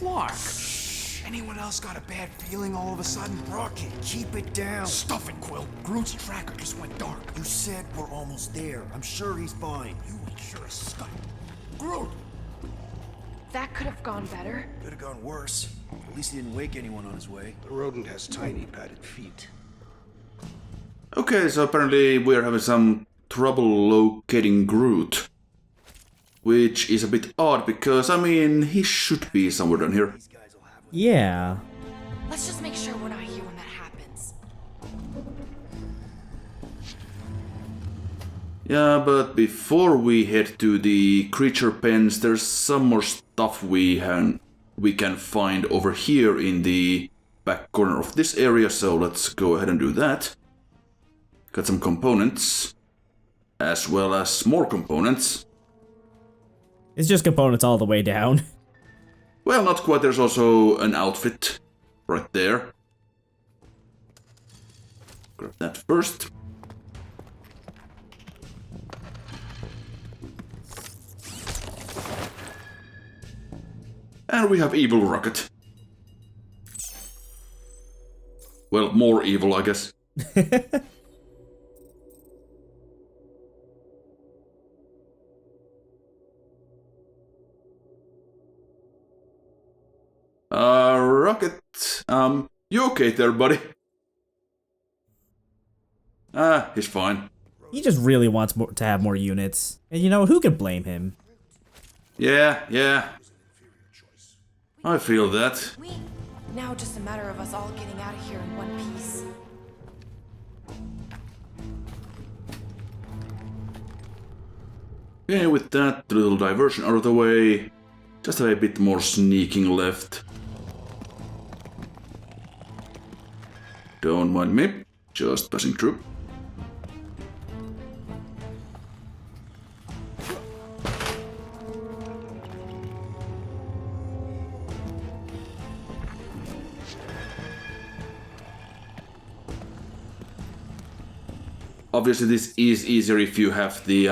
Clark. Anyone else got a bad feeling all of a sudden? Rocket, keep it down. Stuff it, Quill. Groot's tracker just went dark. You said we're almost there. I'm sure he's fine. You ain't sure as stuff. Groot! That could have gone better. Could have gone worse. At least he didn't wake anyone on his way. The rodent has tiny padded feet. Okay, so apparently we're having some trouble locating Groot. Which is a bit odd because, I mean, he should be somewhere down here. Yeah. Let's just make sure we're not here when that happens. Yeah, but before we head to the creature pens, there's some more stuff we can find over here in the back corner of this area, so let's go ahead and do that. Got some components, as well as more components. It's just components all the way down. Well, not quite, there's also an outfit right there. Grab that first. And we have Evil Rocket. Well, more evil, I guess. Rocket, you okay there, buddy? He's fine. He just really wants to have more units. And you know, who can blame him? Yeah. I feel that. Now just a matter of us all getting out of here in one piece. Okay, with that little diversion out of the way, just have a bit more sneaking left. Don't mind me, just passing through. Obviously this is easier if you have the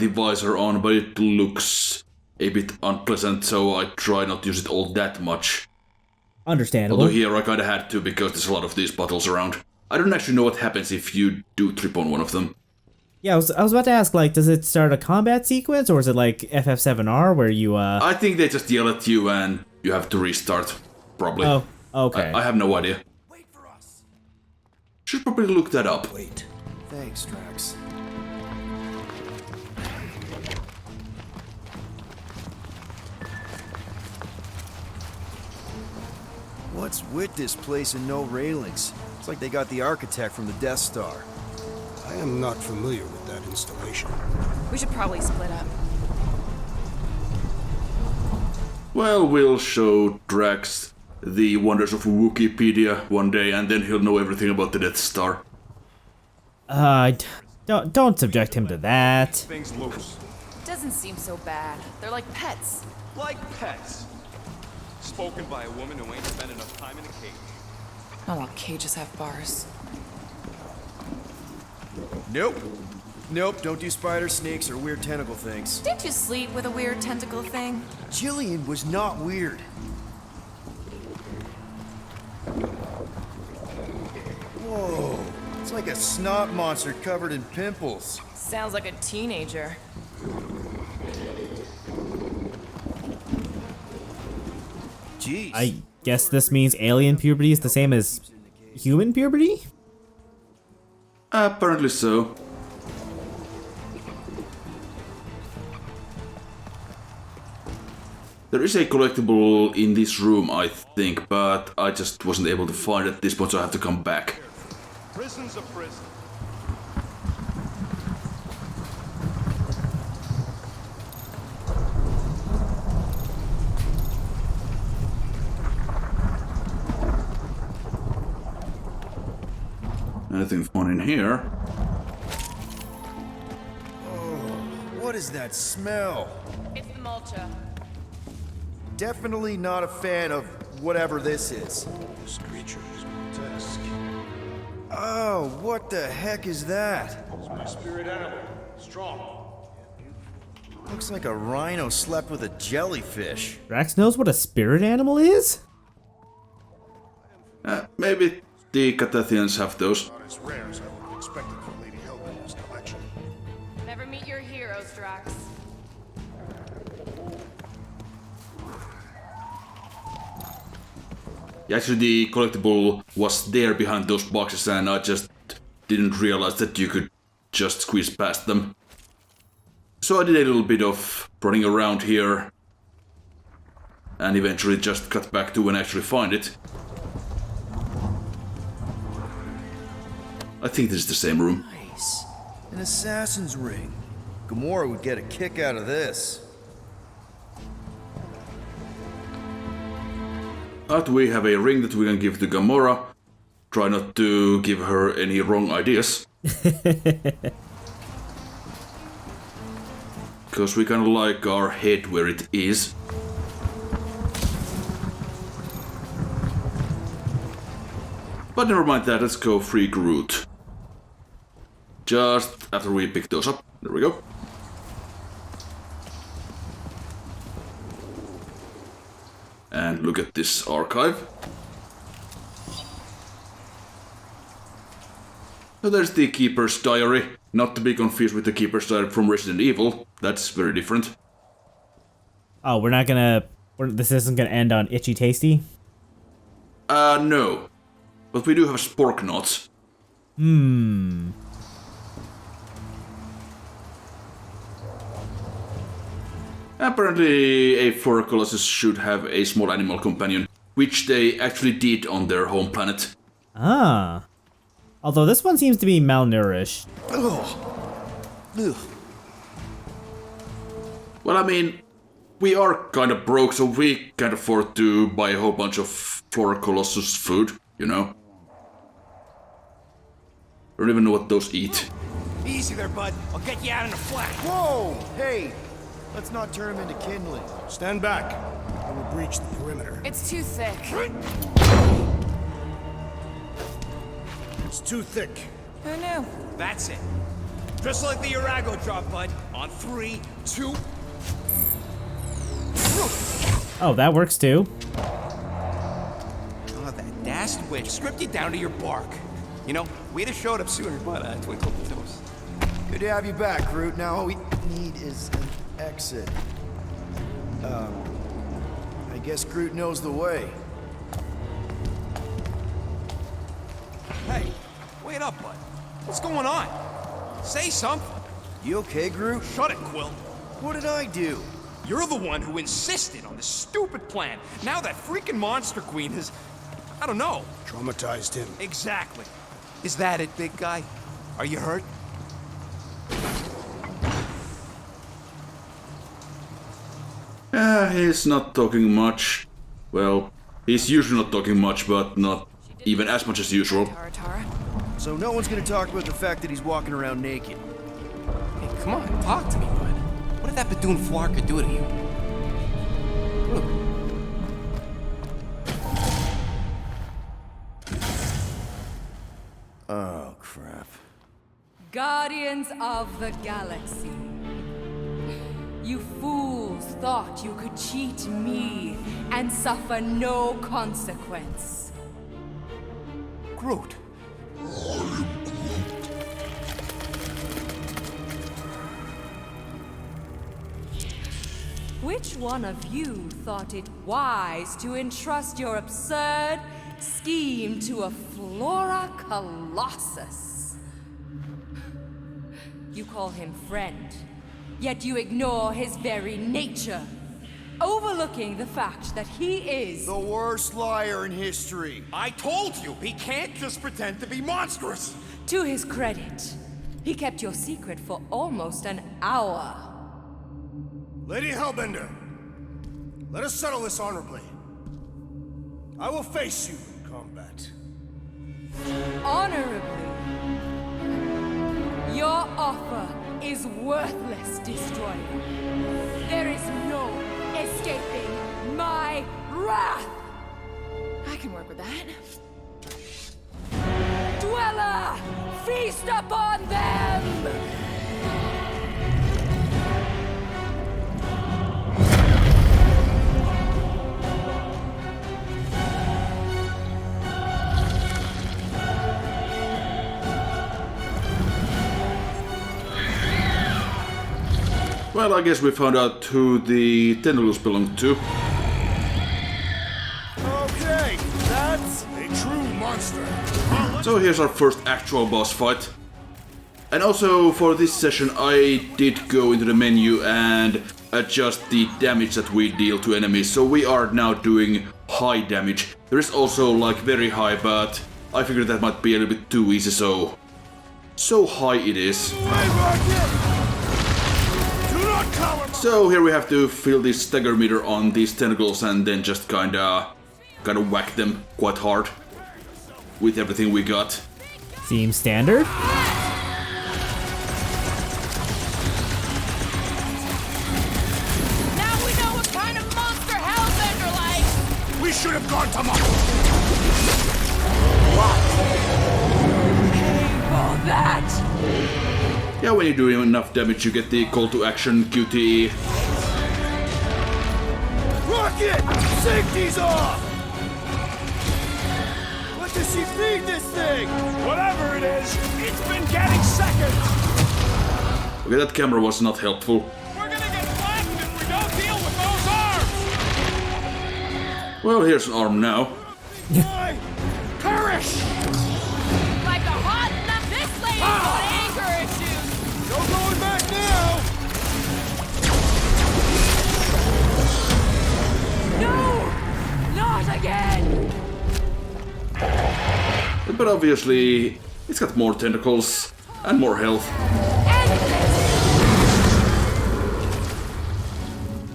visor on, but it looks a bit unpleasant, so I try not to use it all that much. Understandable. Although here I kinda had to because there's a lot of these bottles around. I don't actually know what happens if you do trip on one of them. Yeah, I was about to ask, like, does it start a combat sequence, or is it like FF7R where you, I think they just yell at you and you have to restart, probably. Oh, okay. I have no idea. Wait for us. Should probably look that up. Wait. Thanks, Drax. What's with this place and no railings? It's like they got the architect from the Death Star. I am not familiar with that installation. We should probably split up. Well, we'll show Drax the wonders of Wikipedia one day, and then he'll know everything about the Death Star. Don't subject him to that. Things loose. Doesn't seem so bad. They're like pets. Like pets. Spoken by a woman who ain't spent enough time in a cage. Not all cages have bars. Nope, don't do spider, snakes, or weird tentacle things. Didn't you sleep with a weird tentacle thing? Jillian was not weird. Whoa, it's like a snot monster covered in pimples. Sounds like a teenager. Jeez. I guess this means alien puberty is the same as human puberty? Apparently so. There is a collectible in this room, I think, but I just wasn't able to find it at this point, so I have to come back. Prison's a prison. Anything fun in here? What is that smell? It's the mulcha. Definitely not a fan of whatever this is. This creature is grotesque. Oh, what the heck is that? It's my spirit animal. Strong. Looks like a rhino slept with a jellyfish. Drax knows what a spirit animal is? Maybe the Catathians have those. Not as rare as I would have expected from Lady Hellbender's collection. Never meet your heroes, Drax. Actually, the collectible was there behind those boxes, and I just didn't realize that you could just squeeze past them. So I did a little bit of running around here, and eventually just cut back to when I actually find it. I think this is the same room. Nice. An assassin's ring. Gamora would get a kick out of this. But we have a ring that we can give to Gamora. Try not to give her any wrong ideas. Because we kinda like our head where it is. But never mind that, let's go free Groot. Just after we pick those up. There we go. And look at this archive. So there's the Keeper's Diary. Not to be confused with the Keeper's Diary from Resident Evil. That's very different. Oh, we're not gonna... this isn't gonna end on Itchy Tasty? No. But we do have spork knots. Apparently, a fur colossus should have a small animal companion, which they actually did on their home planet. Ah. Although this one seems to be malnourished. Ugh. Well, I mean, we are kind of broke, so we can't afford to buy a whole bunch of Flora Colossus food, you know? I don't even know what those eat. Easy there, bud. I'll get you out in a flash. Whoa! Hey! Let's not turn him into kindling. Stand back. I will breach the perimeter. It's too thick. It's too thick. Who knew? That's it. Just like the Urago drop, bud. On 3, 2. Oh, that works too. Oh, that dashed witch stripped you down to your bark. You know, we'd have showed up sooner, but twinkle the toes. Good to have you back, Groot. Now all we need is an exit. I guess Groot knows the way. Hey, wait up, bud. What's going on? Say something. You okay, Groot? Shut it, Quill. What did I do? You're the one who insisted on this stupid plan. Now that freaking Monster Queen has... I don't know. Traumatized him. Exactly. Is that it, big guy? Are you hurt? He's not talking much. Well, he's usually not talking much, but not even as much as usual. Tara. So no one's gonna talk about the fact that he's walking around naked. Hey, come on, talk to me, bud. What did that Bethune Flarka do to you? Look. Oh, crap. Guardians of the Galaxy. You fools thought you could cheat me and suffer no consequence. Groot. Which one of you thought it wise to entrust your absurd scheme to a Flora Colossus? You call him friend, yet you ignore his very nature, overlooking the fact that he is... The worst liar in history. I told you, he can't just pretend to be monstrous. To his credit, he kept your secret for almost an hour. Lady Hellbender, let us settle this honorably. I will face you in combat. Honorably. Your offer is worthless, Destroyer. There is no escaping my wrath! I can work with that. Dweller, feast upon them! Well, I guess we found out who the tentacles belong to. Okay, that's a true monster. So here's our first actual boss fight. And also for this session I did go into the menu and adjust the damage that we deal to enemies. So we are now doing high damage. There is also like very high, but I figured that might be a little bit too easy, so high it is. So here we have to fill this stagger meter on these tentacles and then just kinda whack them quite hard with everything we got. Seems standard. Now we know what kind of monster Hellbender likes! We should have gone to Mom. For that! Yeah, when you do enough damage you get the call to action QTE. Rocket! Safety's off! What does she feed this thing? Whatever it is, it's been getting seconds. Okay, that camera was not helpful. We're gonna get flattened if we don't deal with those arms. Well, here's an arm now. Why? Perish! Like a hot nut, this lady's got anger issues! No going back now! No! Not again! But obviously, it's got more tentacles and more health.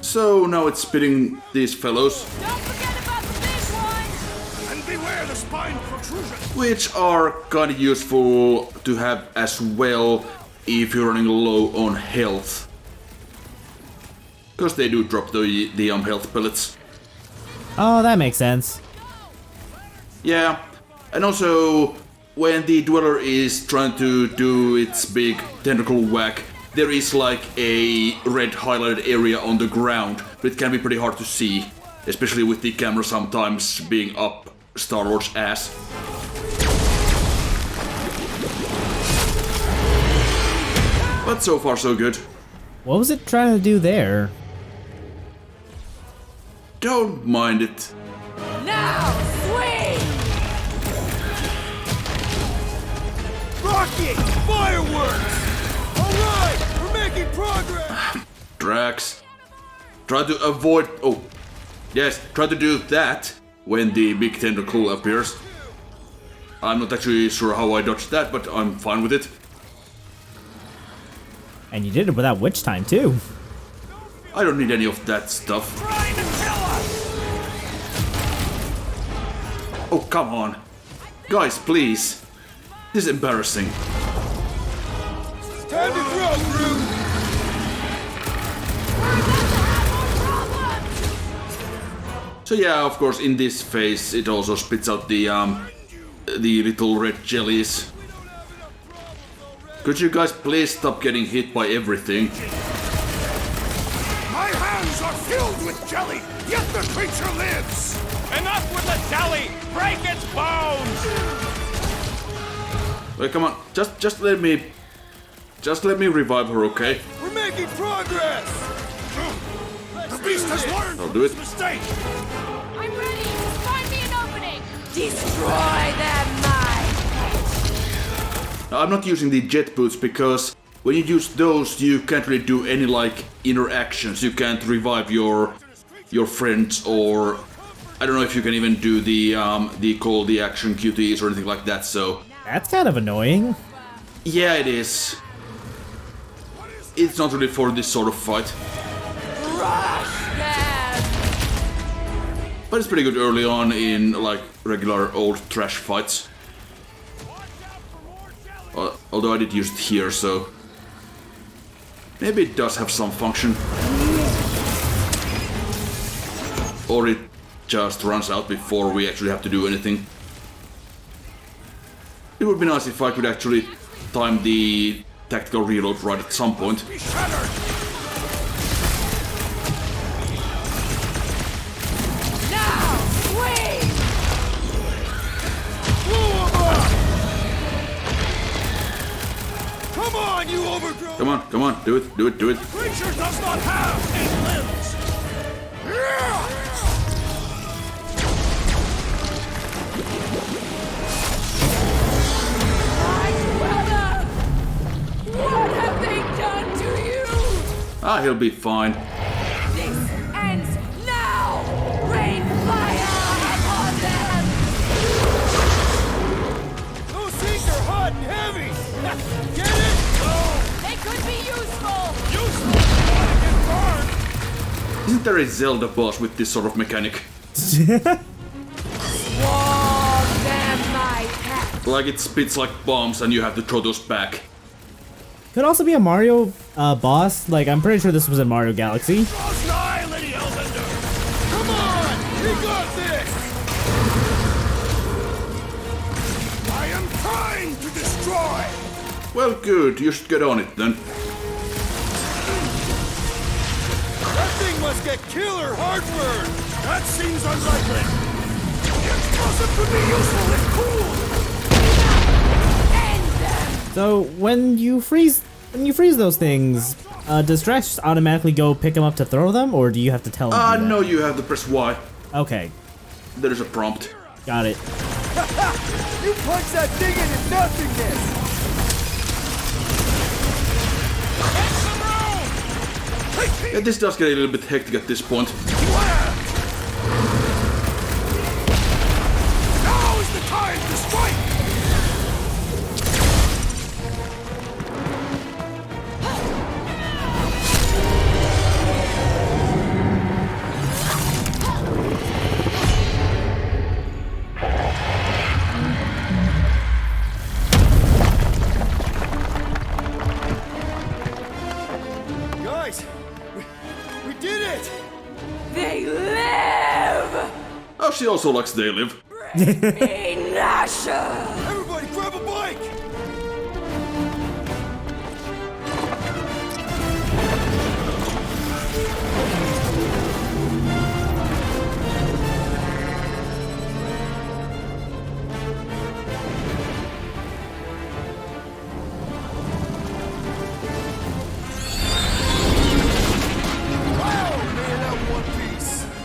So now it's spitting these fellows, Don't forget about the big one! And beware the spine protrusion. which are kinda useful to have as well if you're running low on health. Because they do drop the health pellets. Oh, that makes sense. Yeah, and also when the Dweller is trying to do its big tentacle whack, there is like a red highlighted area on the ground, but it can be pretty hard to see, especially with the camera sometimes being up Star-Lord's ass. But so far so good. What was it trying to do there? Don't mind it. Now, swing! Rocket! Fireworks! Alright! We're making progress! Drax, try to avoid... Oh, yes, try to do that when the big tentacle appears. I'm not actually sure how I dodged that, but I'm fine with it. And you did it without witch time too. I don't need any of that stuff. Trying to kill us. Oh, come on. Guys, please. This is embarrassing. Time to throw, Groot! So yeah, of course, in this phase, it also spits out the little red jellies. Could you guys please stop getting hit by everything? My hands are filled with jelly, yet the creature lives. Enough with the jelly. Break its bones. Wait, come on. Just let me revive her, okay? We're making progress! The beast has learned I'll do it. his mistake. I'm ready! Find me an opening! Destroy them, my Now, I'm not using the jet boots because when you use those, you can't really do any like interactions. You can't revive your friends, or I don't know if you can even do the call the action QTEs or anything like that. So That's kind of annoying. yeah, it is. It's not really for this sort of fight, but it's pretty good early on in like regular old trash fights. Although I did use it here, so maybe it does have some function. Or it just runs out before we actually have to do anything. It would be nice if I could actually time the tactical reload right at some point. Be shattered. Now, swing! Come on, you overgrown! Come on, come on, do it, do it, do it. Creature does not have 8 limbs! My brother! What have they done to you? Ah, he'll be fine. This ends now! Rain fire upon them! Those things are hot and heavy! Get it? No! They could be useful! Useful! Want to get burned? Isn't there a Zelda boss with this sort of mechanic? Warm them, my pet! Like it spits like bombs and you have to throw those back. Could also be a Mario boss. Like, I'm pretty sure this was in Mario Galaxy. Draws nigh, Lady Hellbender! Come on! We got this! I am trying to destroy! Well, good, you should get on it then. That thing must get killer heartburn! That seems unlikely! The explosive could be useful if cooled! So when you freeze those things, does Stretch automatically go pick them up to throw them, or do you have to tell him? to do that? No, you have to press Y. Okay, There's a prompt. got it. You punch that thing into nothingness! Yeah, this does get a little bit hectic at this point. Now is the time to strike! Guys, we did it! They live! Oh, she also likes They Live. Be Nasher! Everybody grab a bike!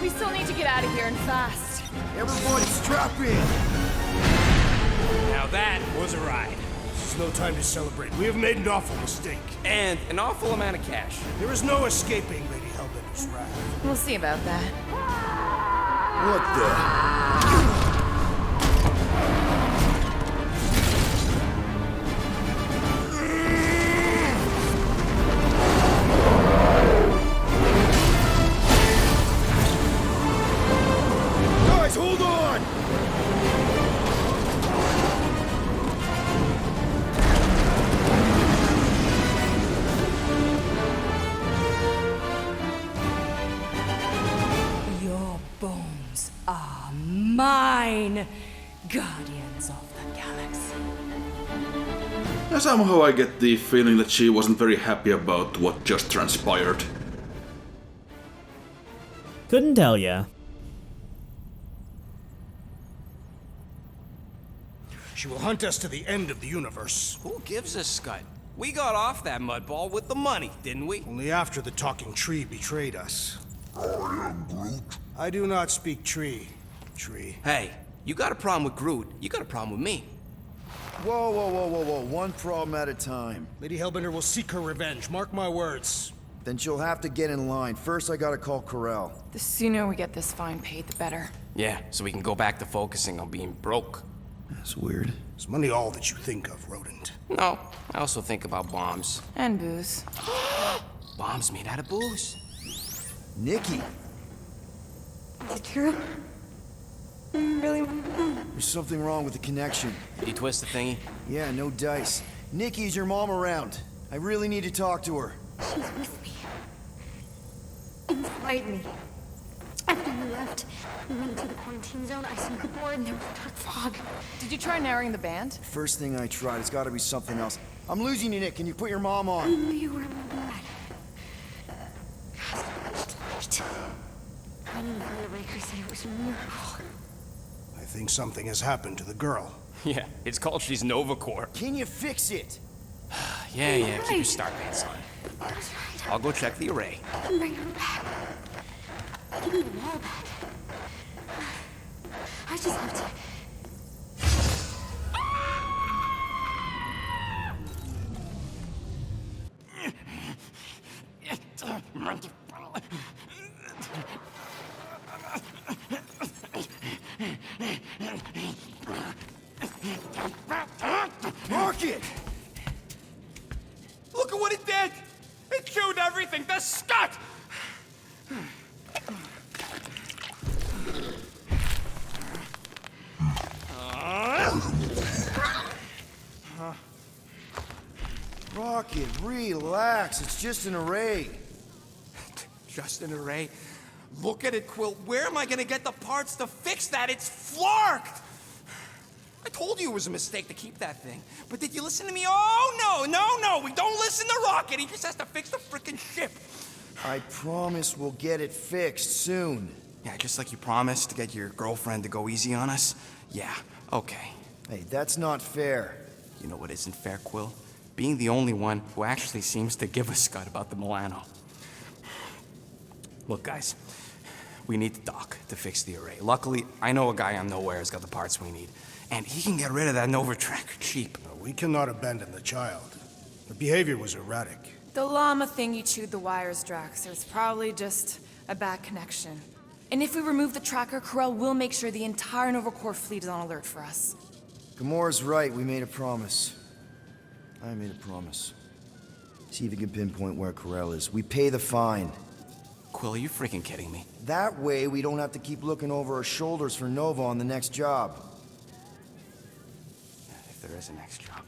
We still need to get out of here and fast. Everybody strap in! Now that was a ride. This is no time to celebrate. We have made an awful mistake. And an awful amount of cash. There is no escaping Lady Hellbender's wrath. We'll see about that. What the? Guys, hold on! Your bones are mine, guardians of the galaxy. And somehow I get the feeling that she wasn't very happy about what just transpired. Couldn't tell ya. She will hunt us to the end of the universe. Who gives a scut? We got off that mudball with the money, didn't we? Only after the talking tree betrayed us. I am Groot. I do not speak tree. Tree. Hey, you got a problem with Groot, you got a problem with me. Whoa, whoa, whoa, whoa, whoa. One problem at a time. Lady Hellbender will seek her revenge. Mark my words. Then she'll have to get in line. First, I gotta call Corel. The sooner we get this fine paid, the better. Yeah, so we can go back to focusing on being broke. That's weird. Is money all that you think of, rodent? No, I also think about bombs. And booze. Bombs made out of booze. Nikki, Is it true? I really want to know. there's something wrong with the connection. Did you twist the thingy? Yeah, no dice. Nikki, is your mom around? I really need to talk to her. She's with me. Inside me. After you left, we went into the quarantine zone. I snuck aboard and there was dark fog. Did you try narrowing the band? First thing I tried, it's gotta be something else. I'm losing you, Nick. Can you put your mom I on? knew you were my dad. Light. I didn't find the breaker said it was a miracle. I think something has happened to the girl. Yeah, it's called she's Nova Corps. Can you fix it? Yeah, keep your star pants on. That's right. I'll go check the array. I can bring them back. I can need them all back. I just have to... Rocket! Look at what it did! It chewed everything! The scut! Rocket, relax. It's just an array. Just an array. Look at it, Quill. Where am I gonna get the parts to fix that? It's flarked! I told you it was a mistake to keep that thing. But did you listen to me? Oh, no! We don't listen to Rocket. He just has to fix the frickin' ship. I promise we'll get it fixed soon. Yeah, just like you promised to get your girlfriend to go easy on us? Yeah, okay. Hey, that's not fair. You know what isn't fair, Quill? Being the only one who actually seems to give a scut about the Milano. Look, guys, we need the dock to fix the array. Luckily, I know a guy on Nowhere has got the parts we need. And he can get rid of that Nova Tracker cheap. We cannot abandon the child. The behavior was erratic. The llama thing you chewed the wires, Drax. It was probably just a bad connection. And if we remove the tracker, Corel will make sure the entire Nova Corps fleet is on alert for us. Gamora's right. We made a promise. I made a promise. See if you can pinpoint where Corel is. We pay the fine. Quill, are you freaking kidding me? That way, we don't have to keep looking over our shoulders for Nova on the next job. If there is a next job.